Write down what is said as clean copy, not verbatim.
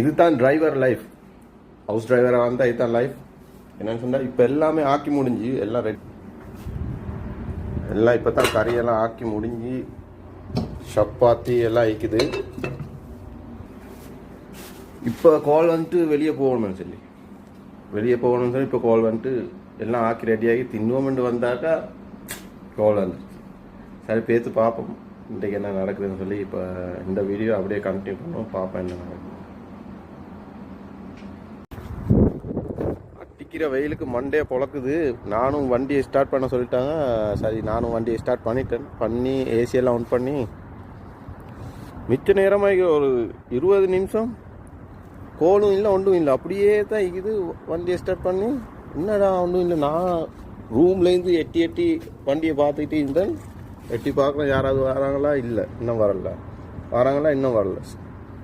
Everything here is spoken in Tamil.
இதுதான் டிரைவர் லைஃப். ஹவுஸ் டிரைவராக வந்தால் இதுதான் லைஃப். என்னன்னு சொன்னால் இப்போ எல்லாமே ஆக்கி முடிஞ்சு எல்லாம் ரெடி. எல்லாம் இப்போ தான் கறியெல்லாம் ஆக்கி முடிஞ்சு சப்பாத்தி எல்லாம் ஆயிக்குது. இப்போ கால் வந்துட்டு வெளியே போகணும்னு சொல்லி இப்போ கால் வந்துட்டு எல்லாம் ஆக்கி ரெடியாகி தின்னுவோம்னு வந்தாக்கா கால் வந்துடுச்சு. சரி பேத்து பார்ப்போம் இன்றைக்கு என்ன நடக்குதுன்னு சொல்லி. இப்போ இந்த வீடியோ அப்படியே கண்டினியூ பண்ணுவோம், பார்ப்போம் என்ன நடக்குது. அடிக்கிற வெயிலுக்கு மண்டே பொழக்குது. நானும் வண்டியை ஸ்டார்ட் பண்ண சொல்லிட்டாங்க. சரி நானும் வண்டியை ஸ்டார்ட் பண்ணி ஏசியெல்லாம் ஆன் பண்ணி மிச்ச நேரமாக ஒரு 20 நிமிஷம் கோலும் இல்லை ஒன்றும் இல்லை, அப்படியே தான் இருக்குது. வண்டியை ஸ்டார்ட் பண்ணி என்னடா ஒன்றும் இல்லை. நான் ரூம்லேருந்து எட்டி வண்டியை பார்த்துக்கிட்டு இருந்தேன். எட்டி பார்க்கலாம் யாராவது வராங்களா, இல்லை இன்னும் வரல. வராங்களா இன்னும் வரல.